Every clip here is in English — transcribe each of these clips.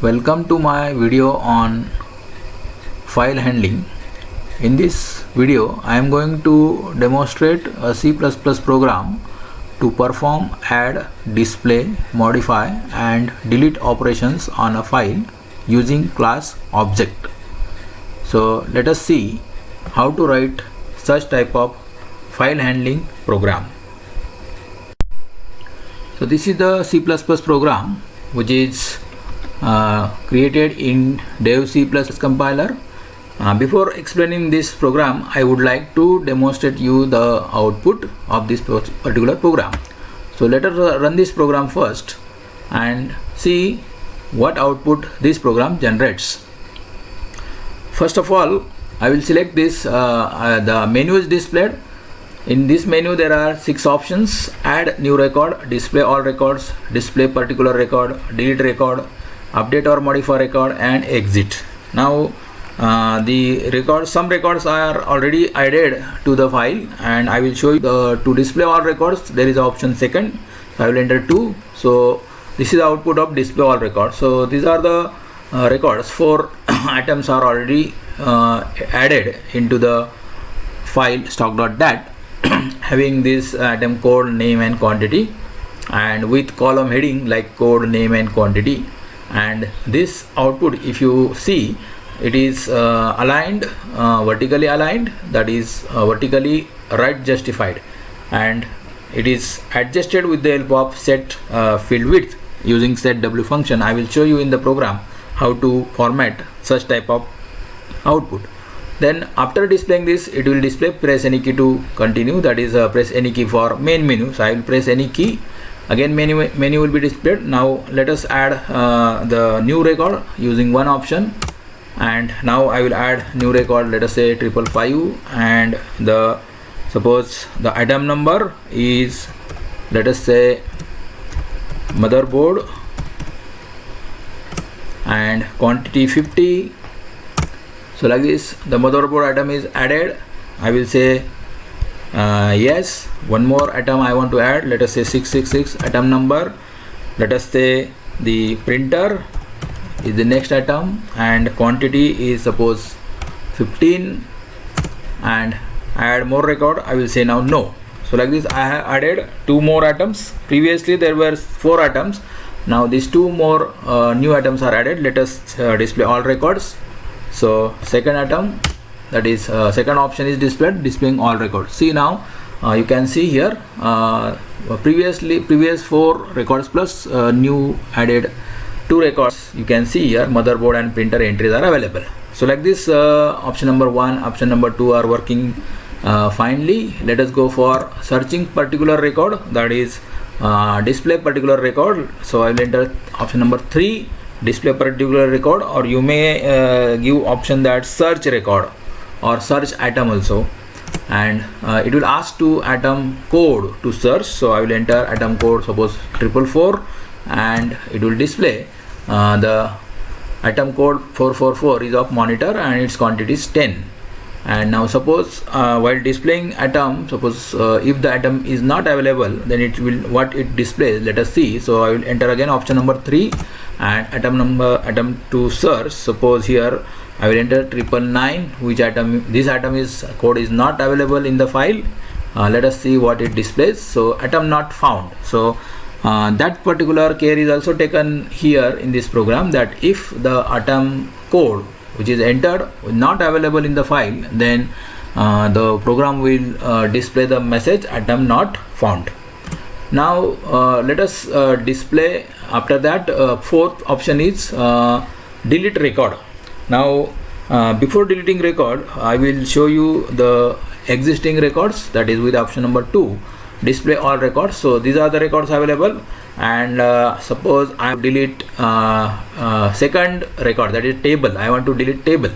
Welcome to my video on file handling. In this video I am going to demonstrate a C++ program to perform add, display, modify and delete operations on a file using class object. So let us see how to write such type of file handling program. So this is the C++ program which is created in Dev C++ compiler. Before explaining this program, I would like to demonstrate you the output of this particular program. So let us run this program first and see what output this program generates. First of all, I will select this, the menu is displayed. In this menu there are 6 options: add new record, display all records, display particular record, delete record, update or modify record and exit. Now the records, some records are already added to the file and I will show you to display all records. There is option second, so I will enter 2. So this is the output of display all records. So these are the records. 4 items are already added into the file stock.dat having this item code, name and quantity, and with column heading like code, name and quantity. And this output, if you see, it is aligned, vertically aligned, that is vertically right justified, and it is adjusted with the help of set field width using setW function. I will show you in the program how to format such type of output. Then after displaying this, it will display press any key to continue, that is press any key for main menu. So I will press any key, again menu will be displayed. Now let us add the new record using one option, and now I will add new record, let us say 555, and the suppose the item number is, let us say, motherboard, and quantity 50. So like this, the motherboard item is added. I will say yes. One more item I want to add, let us say 666 item number. Let us say the printer is the next item and quantity is suppose 15, and add more record. I will say now no. So like this, I have added 2 more items. Previously there were 4 items. Now these 2 more new items are added. Let us display all records. So second item, that is second option is displayed, displaying all records. See now, you can see here previous 4 records plus new added 2 records. You can see here motherboard and printer entries are available. So like this, option number 1, option number 2 are working finely. Let us go for searching particular record, that is display particular record. So I will enter option number 3, display particular record, or you may give option that search record or search item also, and it will ask to item code to search. So I will enter item code, suppose 444, and it will display the item code 444 is of monitor and its quantity is 10. And now suppose while displaying item, suppose if the item is not available, then it will, what it displays, let us see. So I will enter again option number 3 and item to search. Suppose here I will enter 999, which item, this item is code is not available in the file. Let us see what it displays. So item not found. So that particular care is also taken here in this program, that if the item code which is entered not available in the file, then the program will display the message item not found. Now let us display, after that fourth option is delete record. Now before deleting record, I will show you the existing records, that is with option number 2, display all records. So these are the records available, and suppose I delete second record, that is table. I want to delete table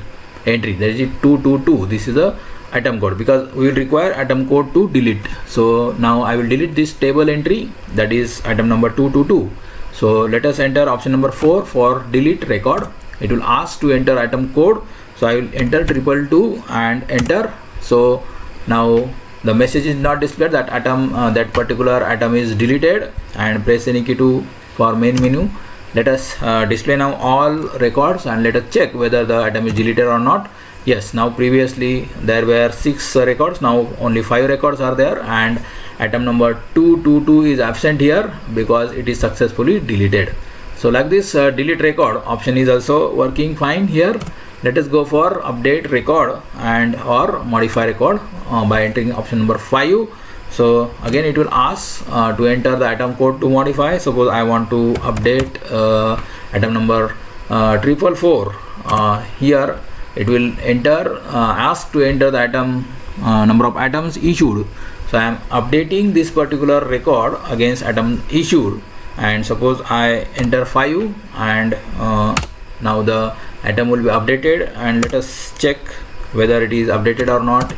entry, that is 222. This is the item code, because we will require item code to delete. So now I will delete this table entry, that is item number 222. So let us enter option number 4 for delete record. It will ask to enter item code. So I will enter 222 and enter. So now the message is not displayed that item, that particular item is deleted, and press any key to for main menu. let us display now all records and let us check whether the item is deleted or not. Yes, now previously there were 6 records, now only 5 records are there, and item number 222 is absent here because it is successfully deleted. So like this, delete record option is also working fine here. Let us go for update record and or modify record by entering option number 5. So again it will ask to enter the item code to modify. Suppose I want to update item number 444. Here it will ask to enter the item number of items issued. So I am updating this particular record against item issued, and suppose I enter 5, and now the item will be updated, and let us check whether it is updated or not.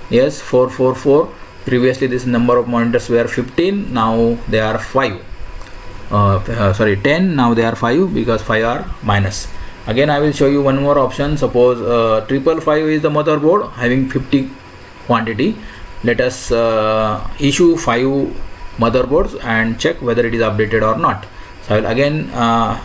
Yes, 444. Previously this number of monitors were 15, now they are 5. 10, now they are 5 because 5 are minus. Again I will show you one more option. Suppose 555 is the motherboard having 50 quantity. Let us issue 5 motherboards and check whether it is updated or not. So I will again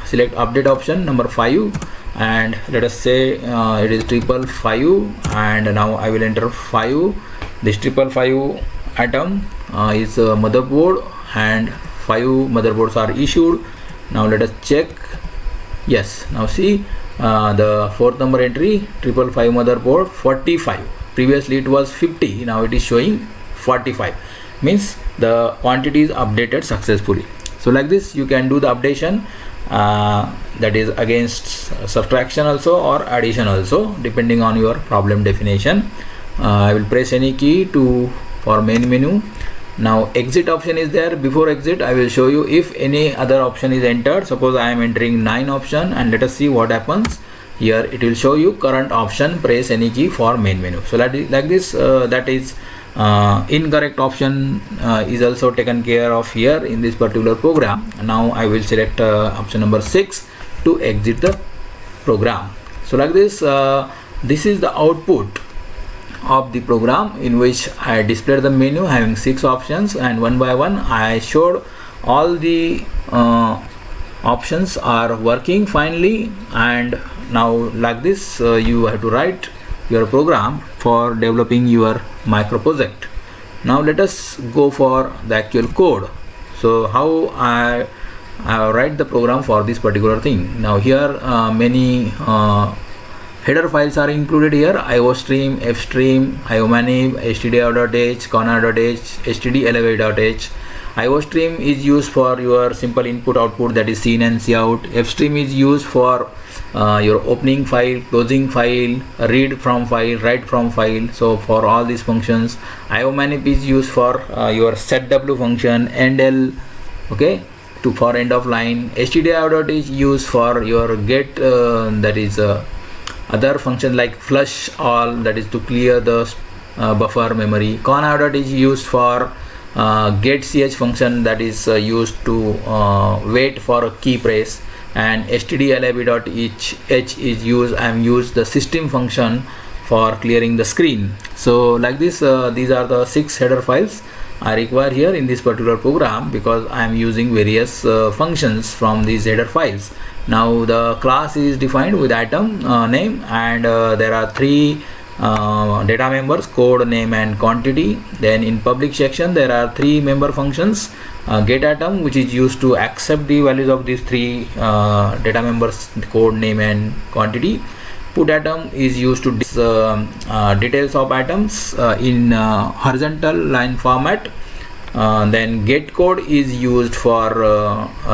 select update option number 5, and let us say it is 555, and now I will enter 5. This 555 item is a motherboard, and 5 motherboards are issued. Now let us check. Yes, now see the 4th number entry 555 motherboard 45. Previously it was 50, now it is showing 45, means the quantity is updated successfully. So like this you can do the updation, that is against subtraction also or addition also, depending on your problem definition. I will press any key for main menu. Now exit option is there. Before exit I will show you if any other option is entered. Suppose I am entering 9 option, and let us see what happens. Here it will show you current option, press any key for main menu. So like this, that is incorrect option is also taken care of here in this particular program. Now I will select option number 6 to exit the program. So like this, this is the output of the program in which I displayed the menu having 6 options, and one by one I showed all the options are working finely. And now like this, you have to write your program for developing your micro project. Now let us go for the actual code. So how I write the program for this particular thing. Now here many header files are included here: iostream, fstream, iomanib, stdio.h, connr.h, stdlv.h. iostream is used for your simple input output, that is scene and cout. fstream is used for your opening file, closing file, read from file, write from file. So for all these functions, iomanib is used for your setw function, endl, okay, for end of line. stdio.h is used for your get, that is other function like flush all, that is to clear the buffer memory. connr.h is used for get ch function, that is used to wait for a key press, and stdlib.h is used, I am used the system function for clearing the screen. So like this, these are the 6 header files I require here in this particular program, because I am using various functions from these header files. Now the class is defined with item name, and there are 3 data members: code, name and quantity. Then in public section there are 3 member functions: get item, which is used to accept the values of these 3 data members, code, name and quantity. Put item is used to details of items in horizontal line format. Then get code is used for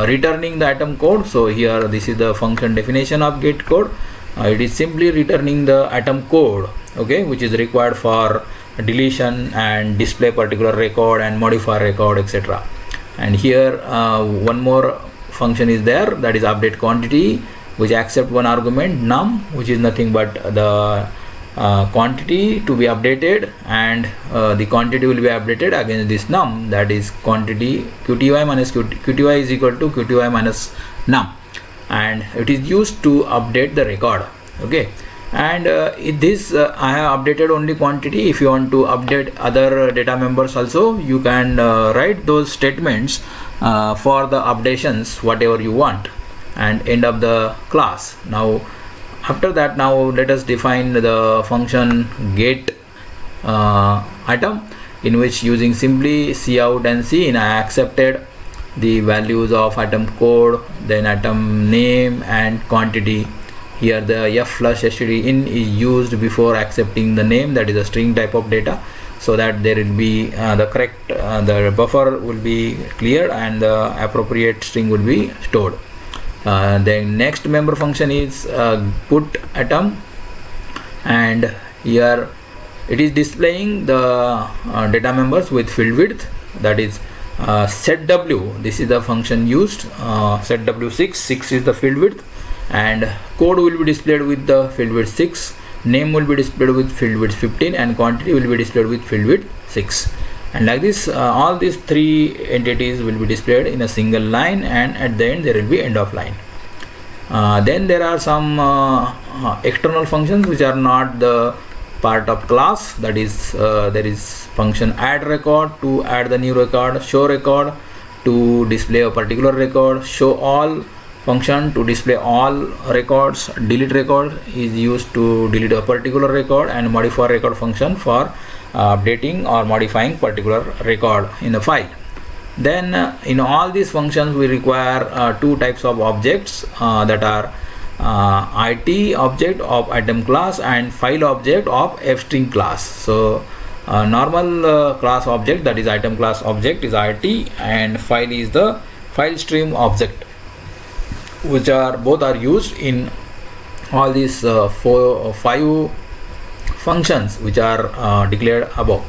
returning the item code. So here this is the function definition of get code. It is simply returning the item code, okay, which is required for deletion and display particular record and modify record, etc. And here one more function is there, that is update quantity, which accept one argument num, which is nothing but the quantity to be updated, and the quantity will be updated against this num, that is quantity qty minus qty is equal to qty minus num, and it is used to update the record, okay. And this I have updated only quantity. If you want to update other data members also, you can write those statements for the updations whatever you want. and end of the class. Now after that, now let us define the function get item, in which using simply cout and cin I accepted the values of item code, then item name and quantity. Here the f flush std in is used before accepting the name, that is a string type of data, so that there will be the correct the buffer will be cleared and the appropriate string will be stored. Then next member function is put atom, and here it is displaying the data members with field width, that is set w. This is the function used, set w6, 6 is the field width, and code will be displayed with the field width 6, name will be displayed with field width 15, and quantity will be displayed with field width 6. And like this, all these three entities will be displayed in a single line, and at the end there will be end of line. Then there are some external functions which are not the part of class, that is there is function add record to add the new record, show record to display a particular record, show all function to display all records, delete record is used to delete a particular record, and modify record function for updating or modifying particular record in the file. Then in all these functions we require two types of objects that are it object of item class and file object of fstring class. So normal class object, that is item class object, is it, and file is the file stream object, which are both are used in all these 5 functions which are declared above.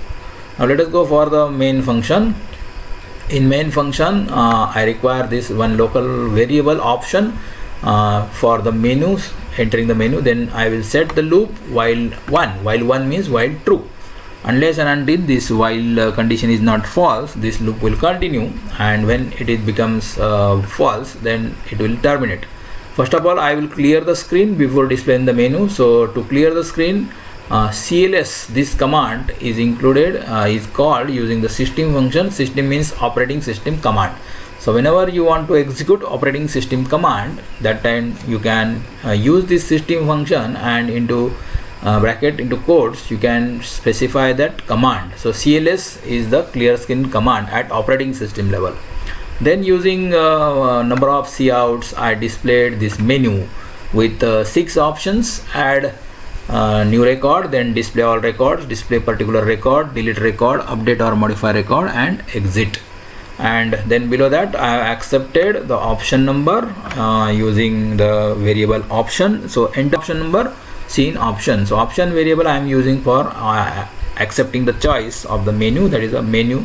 Now let us go for the main function. In main function I require this one local variable option for the menus, entering the menu. Then I will set the loop while 1 means while true. Unless and until this while condition is not false, this loop will continue, and when it becomes false, then it will terminate. First of all, I will clear the screen before displaying the menu. So to clear the screen, cls, this command is included, is called using the system function. System means operating system command. So whenever you want to execute operating system command, that time you can use this system function, and into bracket into quotes you can specify that command. So cls is the clear screen command at operating system level. Then using number of couts, I displayed this menu with 6 options: add new record, then display all records, display particular record, delete record, update or modify record, and exit. And then below that I have accepted the option number using the variable option. So enter option number, scene option. So option variable I am using for accepting the choice of the menu, that is a menu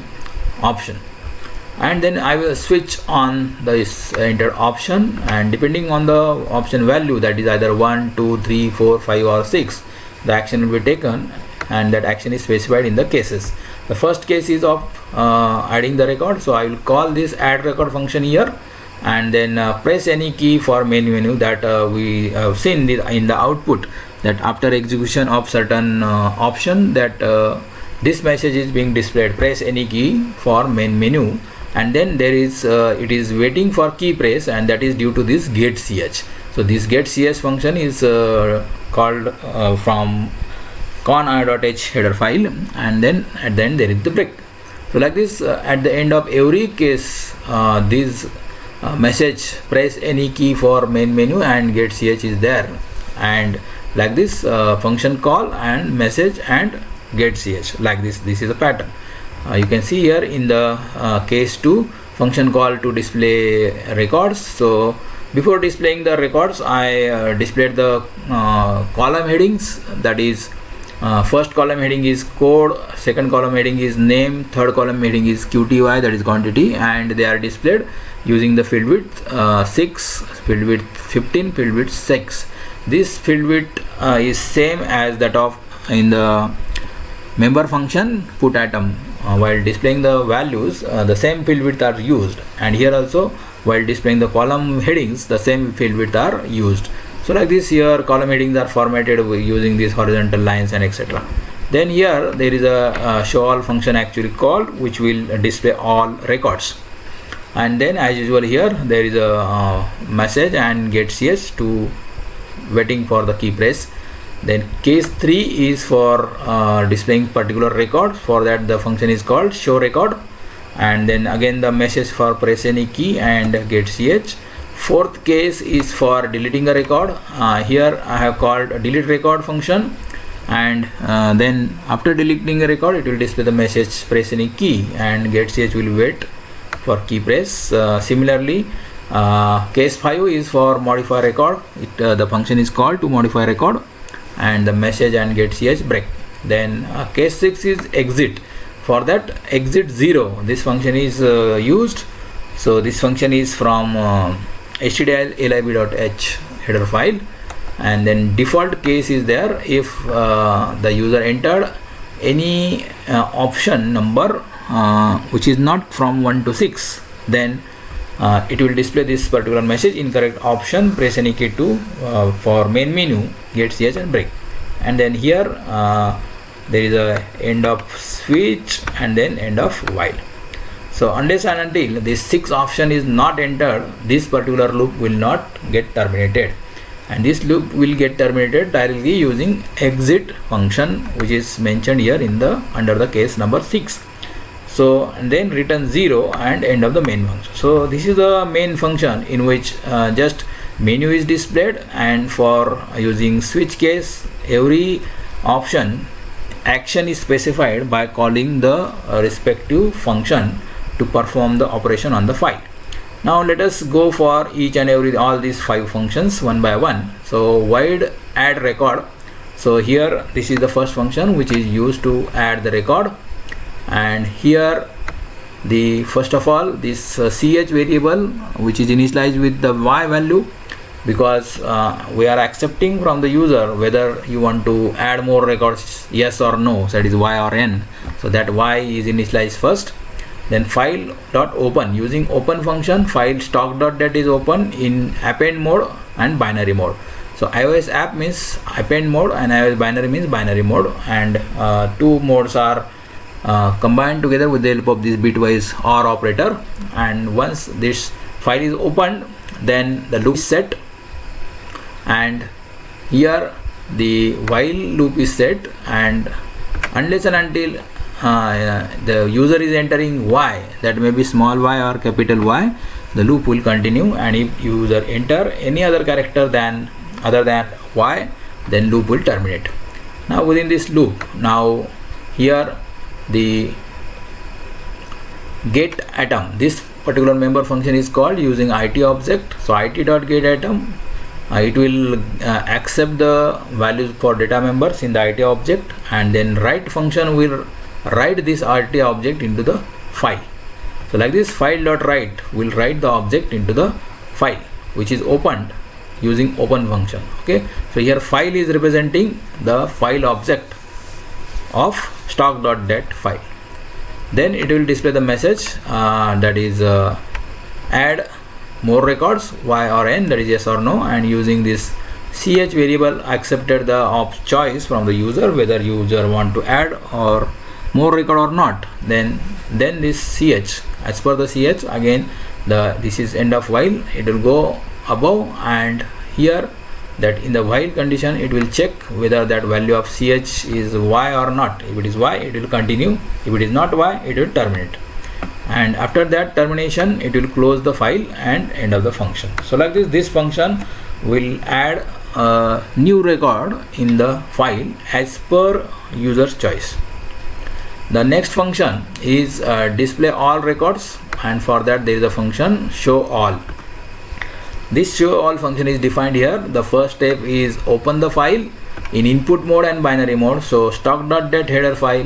option. And then I will switch on this enter option, and depending on the option value, that is either 1, 2, 3, 4, 5 or 6, the action will be taken, and that action is specified in the cases. The first case is of adding the record, so I will call this add record function here, and then press any key for main menu, that we have seen in the output that after execution of certain option, that this message is being displayed, press any key for main menu, and then there is it is waiting for key press, and that is due to this get ch. So this get ch function is called from con.h header file, and then at the end there is the break. So like this, at the end of every case, this message press any key for main menu and get ch is there, and like this function call and message and get ch, like this is a pattern. You can see here in the case 2, function call to display records. So before displaying the records, I displayed the column headings, that is first column heading is code, second column heading is name, third column heading is qty, that is quantity, and they are displayed using the field width 6, field width 15, field width 6. This field width is same as that of in the member function put atom. While displaying the values, the same field width are used, and here also while displaying the column headings, the same field width are used. So like this, here column headings are formatted using these horizontal lines and etc. Then here there is a show all function actually called, which will display all records. and then as usual here there is a message and get ch to waiting for the key press. Then case 3 is for displaying particular record. For that the function is called show record, and then again the message for press any key and get ch. Fourth case is for deleting a record. Here I have called delete record function, and then after deleting a record it will display the message press any key and get ch will wait for key press. Similarly, case 5 is for modify record. The function is called to modify record, and the message and get ch break. Then case 6 is exit. For that exit 0, this function is used. So this function is from stdlib.h header file, and then default case is there if the user entered any option number which is not from 1 to 6, then it will display this particular message incorrect option, press any key to for main menu, get ch and break. And then here there is a end of switch and then end of while. So unless and until this 6 option is not entered, this particular loop will not get terminated, and this loop will get terminated directly using exit function, which is mentioned here in the under the case number 6. So and then return 0 and end of the main function. So this is the main function in which just menu is displayed, and for using switch case every option action is specified by calling the respective function to perform the operation on the file. Now let us go for each and every all these 5 functions one by one. So void add record. So here this is the first function which is used to add the record, and here the first of all this ch variable which is initialized with the y value, because we are accepting from the user whether you want to add more records, yes or no, so that is y or n. So that y is initialized first. Then file dot open, using open function file stock.dat is open in append mode and binary mode. So iOS app means append mode and iOS binary means binary mode, and 2 modes are combined together with the help of this bitwise OR operator. And once this file is opened, then the loop is set, and here the while loop is set, and unless and until the user is entering y, that may be small y or capital Y, the loop will continue, and if user enter any other character other than y, then loop will terminate. Now within this loop, now here the get atom, this particular member function is called using it object. So it.getAtom, it will accept the values for data members in the it object, and then write function will write this it object into the file. So like this file.write will write the object into the file which is opened using open function. Okay, so here file is representing the file object of stock.dat file. Then it will display the message that is add more records, y or n, that is yes or no, and using this ch variable accepted the choice from the user whether user want to add or more record or not. Then this ch, as per the ch, again this is end of while, it will go above, and here that in the while condition it will check whether that value of ch is y or not. If it is y, it will continue; if it is not y, it will terminate. And after that termination, it will close the file and end of the function. So like this function will add a new record in the file as per user's choice. The next function is display all records, and for that there is a function show all. This show all function is defined here. The first step is open the file in input mode and binary mode. So stock.dat header file,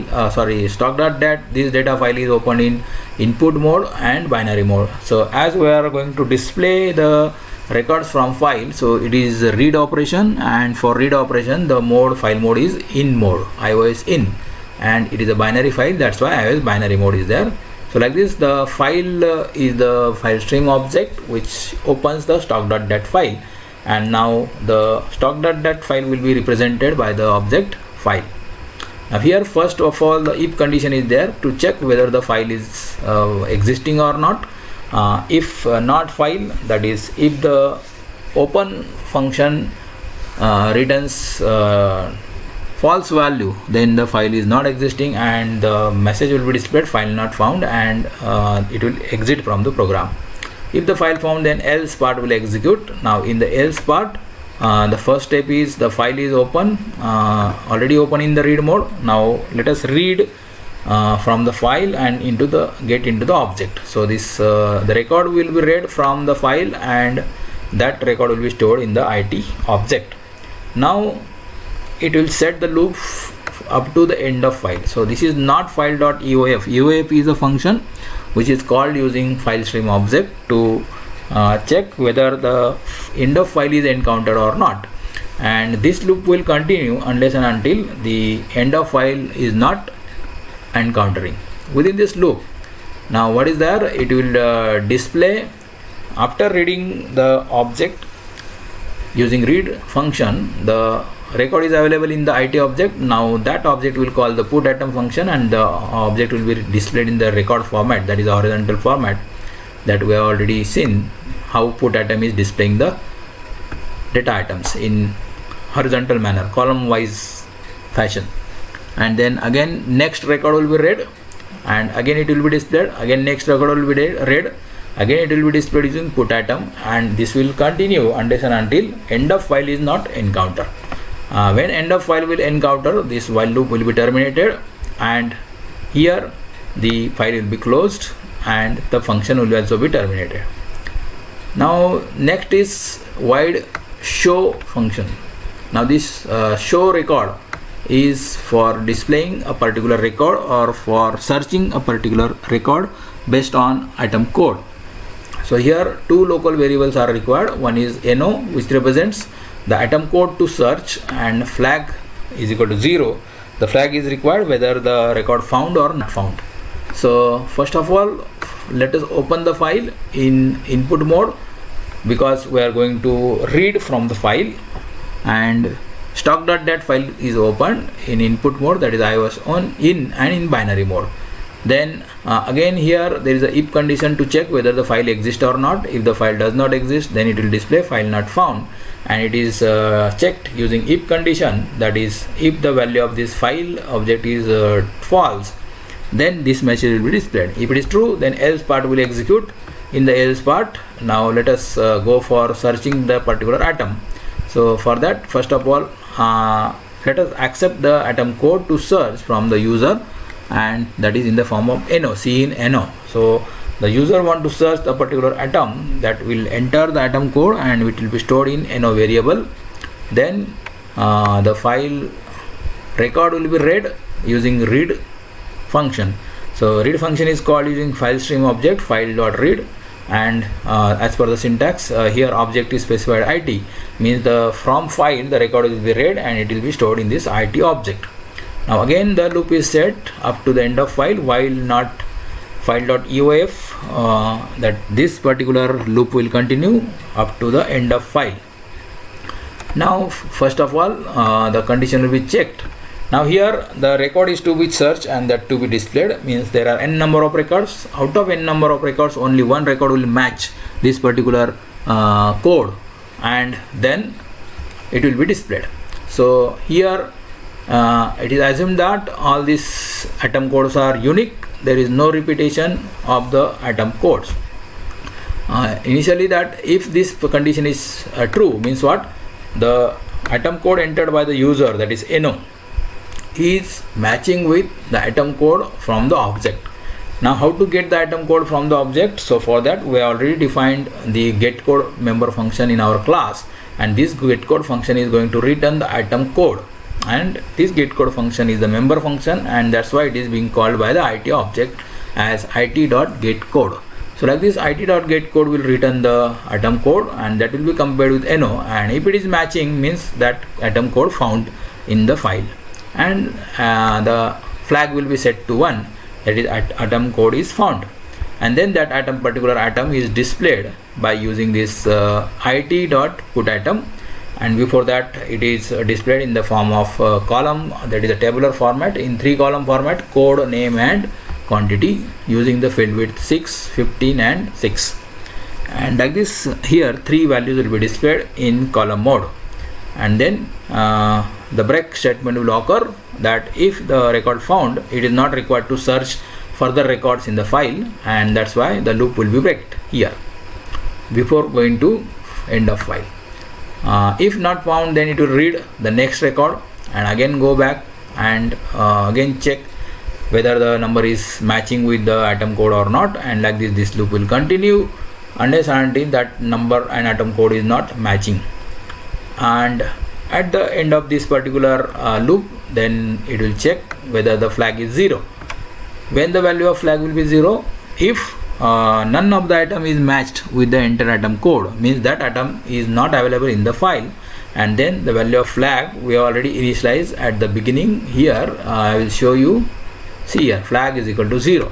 stock.dat, this data file is opened in input mode and binary mode. So as we are going to display the records from file, so it is a read operation, and for read operation the file mode is in mode, iOS in, and it is a binary file, that's why iOS binary mode is there. So like this, the file is the file stream object which opens the stock.dat file, and now the stock.dat file will be represented by the object file. Now here first of all the if condition is there to check whether the file is existing or not. If not file, that is if the open function returns false value, then the file is not existing and the message will be displayed file not found, and it will exit from the program. If the file found, then else part will execute. Now in the else part, the first step is the file is open, already open in the read mode. Now let us read from the file and get into the object. So this the record will be read from the file and that record will be stored in the IT object. Now it will set the loop up to the end of file. So this is not file.eof. EOF is a function which is called using file stream object to check whether the end of file is encountered or not, and this loop will continue unless and until the end of file is not encountering within this loop. Now what is there? It will display after reading the object using read function. The record is available in the IT object. Now that object will call the put item function and the object will be displayed in the record format, that is horizontal format that we have already seen how put item is displaying the data items in horizontal manner, column wise fashion. And then again next record will be read and again it will be displayed, again next record will be read, again it will be displayed using put item, and this will continue unless and until end of file is not encountered. When end of file will encounter, this while loop will be terminated and here the file will be closed and the function will also be terminated. Now next is void show function. Now this show record is for displaying a particular record or for searching a particular record based on item code. So here two local variables are required. One is no, which represents the item code to search, and flag is equal to 0. The flag is required whether the record found or not found. So first of all, let us open the file in input mode because we are going to read from the file, and stock.dat file is opened in input mode, that is iOS on in and in binary mode. Then again here there is a if condition to check whether the file exists or not. If the file does not exist, then it will display file not found, and it is checked using if condition, that is if the value of this file object is false, then this message will be displayed. If it is true, then else part will execute. In the else part, now let us go for searching the particular item. So for that, first of all, let us accept the item code to search from the user, and that is in the form of no, C in no. So the user want to search the particular item, that will enter the item code and it will be stored in no variable. Then the file record will be read using read function. So read function is called using file stream object file.read, and as per the syntax here object is specified IT, means the from file the record will be read and it will be stored in this IT object. Now again the loop is set up to the end of file while not file.eof, that this particular loop will continue up to the end of file. Now first of all the condition will be checked. Now here the record is to be searched and that to be displayed, means there are n number of records. Out of n number of records, only one record will match this particular code, and then it will be displayed. So here it is assumed that all these item codes are unique. There is no repetition of the item codes. Initially, that if this condition is true, means what? The item code entered by the user, that is no, is matching with the item code from the object. Now how to get the item code from the object? So for that we already defined the getCode member function in our class, and this getCode function is going to return the item code, and this getCode function is the member function, and that's why it is being called by the IT object as it.getCode. So like this it.getCode will return the item code and that will be compared with no, and if it is matching, means that item code found in the file, and the flag will be set to 1, that is item code is found, and then that particular item is displayed by using this it.putItem, and before that it is displayed in the form of column, that is a tabular format in 3 column format, code, name and quantity using the field width 6, 15 and 6. And like this, here 3 values will be displayed in column mode. And then the break statement will occur that if the record found, it is not required to search further records in the file, and that's why the loop will be breaked here before going to end of file. If not found, then it will read the next record and again go back and again check whether the number is matching with the atom code or not, and like this loop will continue unless until that number and atom code is not matching. And at the end of this particular loop, then it will check whether the flag is 0. When the value of flag will be 0, if none of the item is matched with the entered atom code, means that atom is not available in the file, and then the value of flag we have already initialized at the beginning. Here I will show you. See here, flag is equal to 0.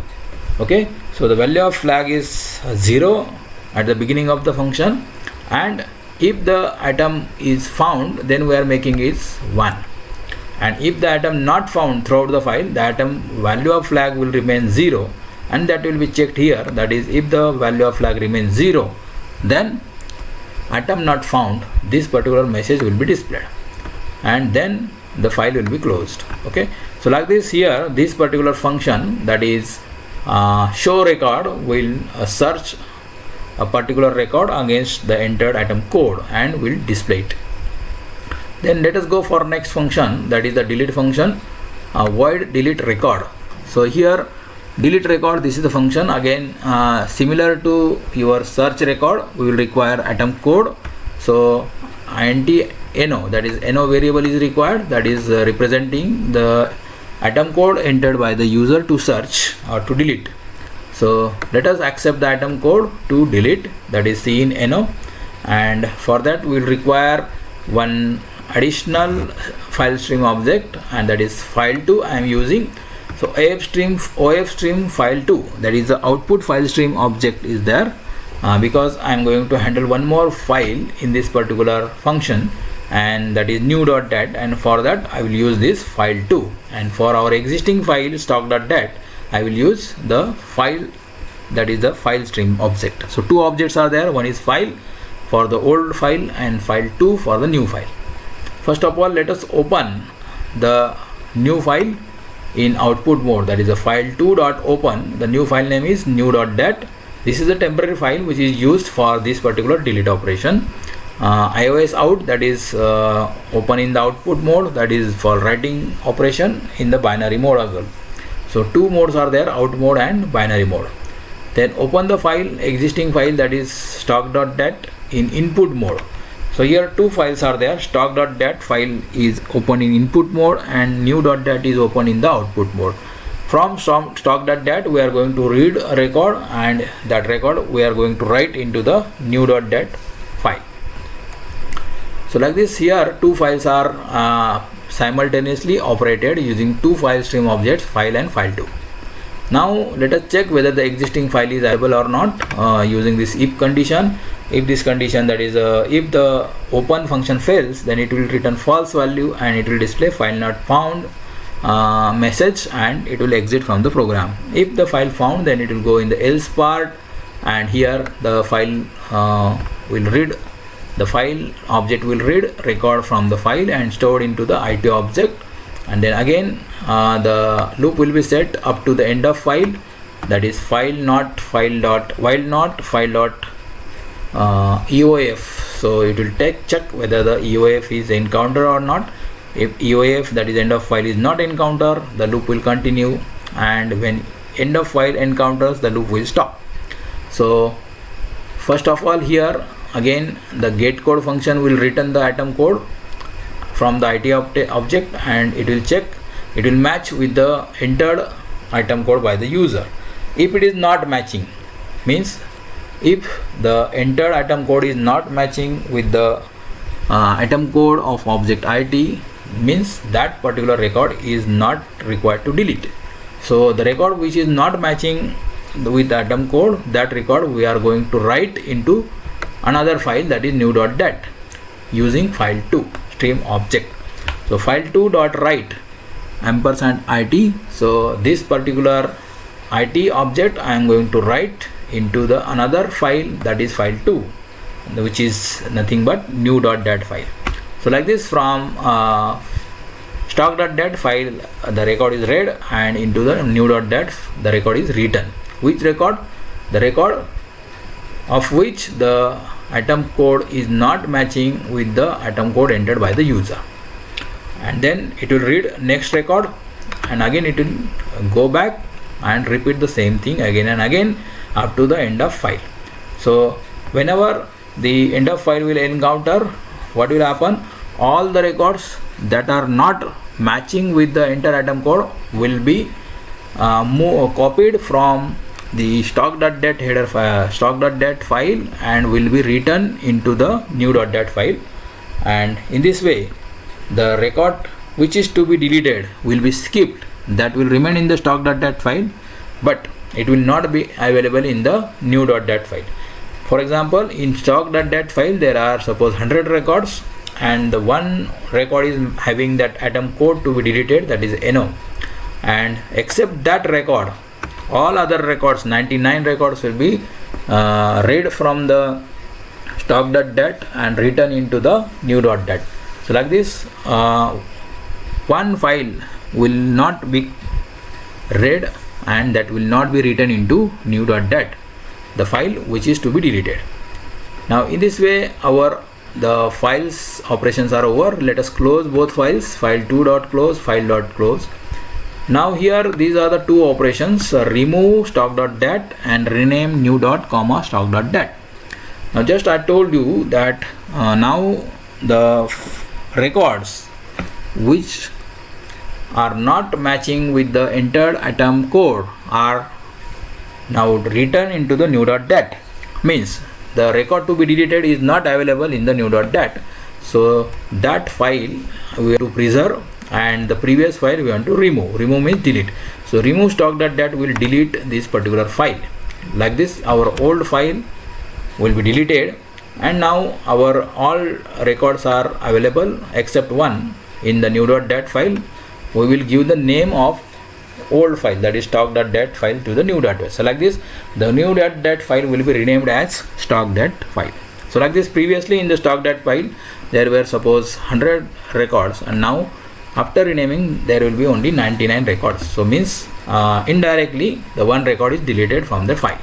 Okay, so the value of flag is 0 at the beginning of the function, and if the item is found, then we are making it 1. And if the item not found throughout the file, the item value of flag will remain 0, and that will be checked here. That is, if the value of flag remains 0, then item not found, this particular message will be displayed, and then the file will be closed. Okay, so like this, here this particular function, that is show record, will search a particular record against the entered atom code and will display it. Then let us go for next function, that is the delete function, void delete record. So here delete record, this is the function. Again, similar to your search record, we will require atom code. So int no, that is no variable is required, that is representing the atom code entered by the user to search or to delete. So let us accept the atom code to delete, that is C in no, and for that we will require one additional file stream object, and that is file2 I am using. So OF stream file2, that is the output file stream object is there, because I am going to handle one more file in this particular function, and that is new.dat, and for that I will use this file2, and for our existing file stock.dat I will use the file, that is the file stream object. So 2 objects are there, one is file for the old file and file2 for the new file. First of all, let us open the new file in output mode, that is a file2.open. The new file name is new.dat. This is a temporary file which is used for this particular delete operation. iOS out, that is open in the output mode, that is for writing operation in the binary mode as well. So 2 modes are there, out mode and binary mode. Then open the file, existing file, that is stock.dat in input mode. So here 2 files are there, stock.dat file is open in input mode and new.dat is open in the output mode. From stock.dat we are going to read a record, and that record we are going to write into the new.dat file. So like this, here 2 files are simultaneously operated using 2 file stream objects, file and file2. Now let us check whether the existing file is available or not using this if condition. If this condition, that is if the open function fails, then it will return false value and it will display file not found message, and it will exit from the program. If the file found, then it will go in the else part, and here the file will read, the file object will read record from the file and stored into the IT object, and then again the loop will be set up to the end of file, that is file not file dot while not file dot EOF. So it will check whether the EOF is encountered or not. If EOF, that is end of file, is not encountered, the loop will continue, and when end of file encounters, the loop will stop. So first of all, here again the get code function will return the atom code from the IT object, and it will check, it will match with the entered item code by the user. If it is not matching, means if the entered item code is not matching with the item code of object IT, means that particular record is not required to delete. So the record which is not matching with the item code, that record we are going to write into another file, that is new.dat, using file2 stream object. So file2.write ampersand IT. So this particular IT object I am going to write into the another file, that is file 2, which is nothing but new.dat file. So like this, from stock.dat file the record is read, and into the new.dat the record is written. Which record? The record of which the atom code is not matching with the atom code entered by the user. And then it will read next record, and again it will go back and repeat the same thing again and again up to the end of file. So whenever the end of file will encounter, what will happen? All the records that are not matching with the enter atom code will be copied from the stock.dat header stock.dat file and will be written into the new.dat file. And in this way, the record which is to be deleted will be skipped, that will remain in the stock.dat file, but it will not be available in the new.dat file. For example, in stock.dat file there are suppose 100 records, and the one record is having that atom code to be deleted, that is NO, and except that record, all other records, 99 records, will be read from the stock.dat and written into the new.dat. So like this, one file will not be read and that will not be written into new.dat, the file which is to be deleted. Now in this way the files operations are over. Let us close both files, file2.close, file.close. Now here these are the two operations, remove stock.dat and rename new.stock.dat. Now just I told you that now the records which are not matching with the entered atom code are now written into the new.dat. Means the record to be deleted is not available in the new.dat. So that file we have to preserve, and the previous file we want to remove. Remove means delete. So remove stock.dat will delete this particular file. Like this, our old file will be deleted, and now our all records are available except one in the new.dat file. We will give the name of old file, that is stock.dat file, to the new.dat. So like this, the new.dat file will be renamed as stock.dat file. So like this, previously in the stock.dat file there were suppose 100 records, and now after renaming there will be only 99 records. So means indirectly the one record is deleted from the file.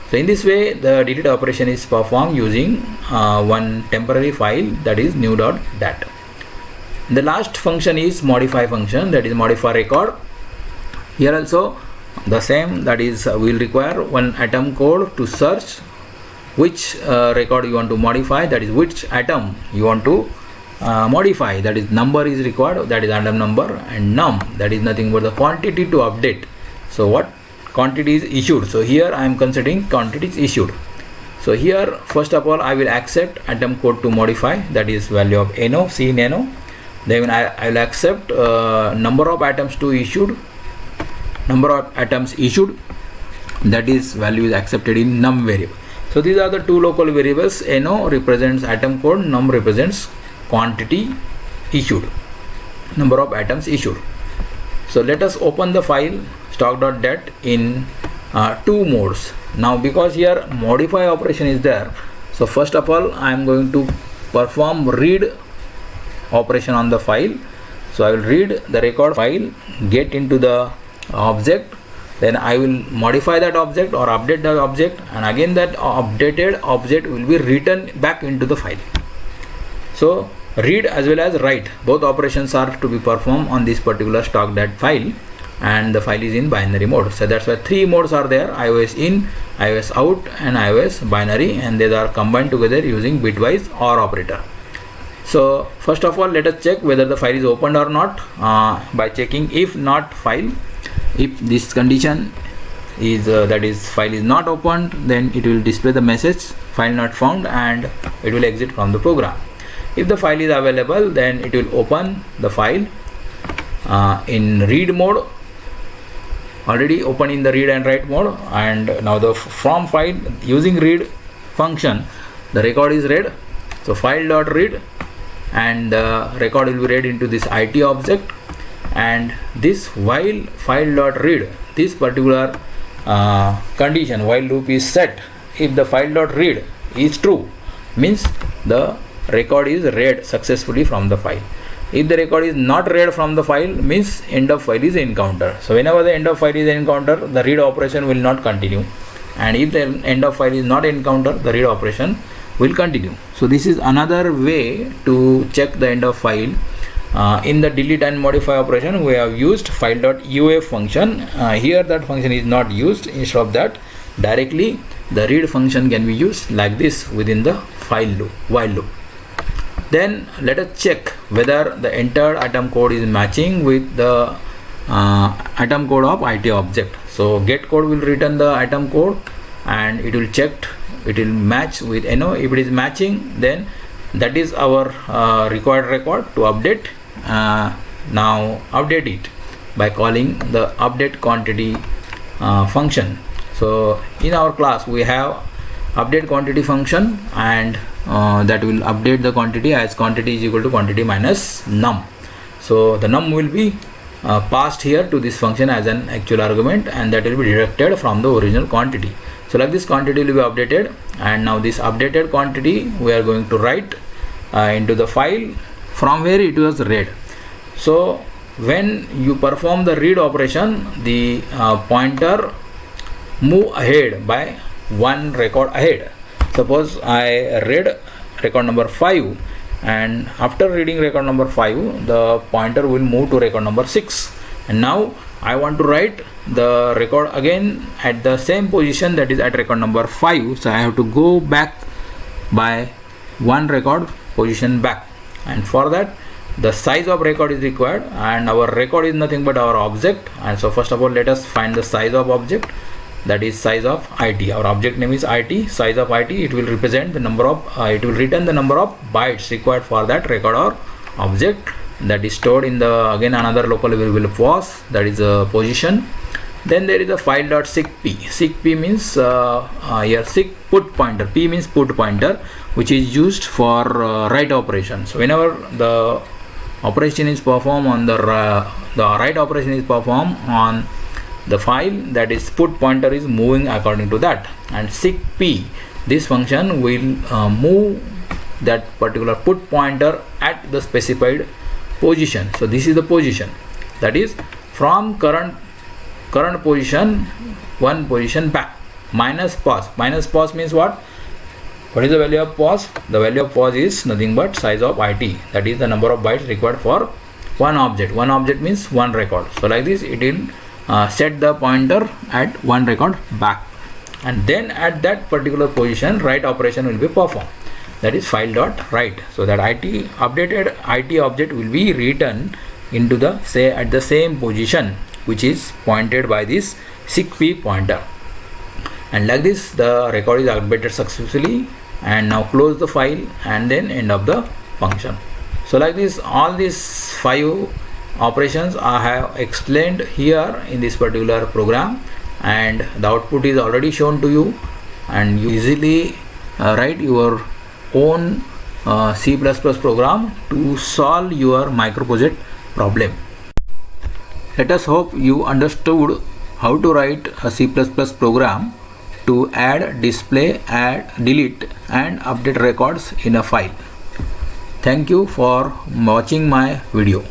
So in this way the delete operation is performed using one temporary file, that is new.dat. The last function is modify function, that is modify record. Here also the same, that is we will require one atom code to search which record you want to modify, that is which atom you want to modify, that is number is required, that is atom number, and num, that is nothing but the quantity to update. So what quantity is issued? So here I am considering quantity is issued. So here first of all I will accept atom code to modify, that is value of NO, C in NO. Then I will accept number of atoms to issued, number of atoms issued, that is value is accepted in num variable. So these are the two local variables. NO represents atom code, num represents quantity issued, number of atoms issued. So let us open the file stock.dat in two modes. Now because here modify operation is there, so first of all I am going to perform read operation on the file. So I will read the record file, get into the object, then I will modify that object or update that object, and again that updated object will be written back into the file. So read as well as write, both operations are to be performed on this particular stock.dat file, and the file is in binary mode. So that's why three modes are there: iOS in, iOS out, and iOS binary, and they are combined together using bitwise OR operator. So first of all let us check whether the file is opened or not by checking if not file. If this condition is that is file is not opened, then it will display the message file not found and it will exit from the program. If the file is available, then it will open the file in read mode, already open in the read and write mode, and now the from file using read function the record is read. So file.read, and the record will be read into this IT object, and this while file.read, this particular condition while loop is set, if the file dot read is true, means the record is read successfully from the file. If the record is not read from the file, means end of file is encountered. So whenever the end of file is encountered, the read operation will not continue, and if the end of file is not encountered, the read operation will continue. So this is another way to check the end of file. In the delete and modify operation, we have used file.uf function. Here that function is not used. Instead of that, directly the read function can be used like this within the while loop. Then let us check whether the entered item code is matching with the item code of IT object. So get code will return the item code, and it will match with NO. If it is matching, then that is our required record to update. Now update it by calling the update quantity function. So in our class we have update quantity function, and that will update the quantity as quantity is equal to quantity minus num. So the num will be passed here to this function as an actual argument, and that will be deducted from the original quantity. So like this quantity will be updated, and now this updated quantity we are going to write into the file from where it was read. So when you perform the read operation, the pointer move ahead by one record ahead. Suppose I read record number 5, and after reading record number 5, the pointer will move to record number 6, and now I want to write the record again at the same position, that is at record number 5. So I have to go back by one record position back, and for that the size of record is required, and our record is nothing but our object. And so first of all, let us find the size of object, that is size of IT. Our object name is IT, size of IT. It will represent the number of it will return the number of bytes required for that record or object, that is stored in the again another local variable pos, that is a position. Then there is a file.seekp. Seekp means here seek put pointer. P means put pointer, which is used for write operation. So whenever the operation is performed on the write operation is performed on the file, that is put pointer is moving according to that, and seekp, this function will move that particular put pointer at the specified position. So this is the position, that is from current position one position back, minus pos. Minus pos means what is the value of pos? The value of pos is nothing but size of IT, that is the number of bytes required for one object. One object means one record. So like this it will set the pointer at one record back, and then at that particular position write operation will be performed, that is file.write. So that updated IT object will be written into the at the same position which is pointed by this seekp pointer, and like this the record is updated successfully. And now close the file and then end of the function. So like this, all these 5 operations I have explained here in this particular program, and the output is already shown to you, and you easily write your own C++ program to solve your micro project problem. Let us hope you understood how to write a C++ program to add, display, add, delete and update records in a file. Thank you for watching my video.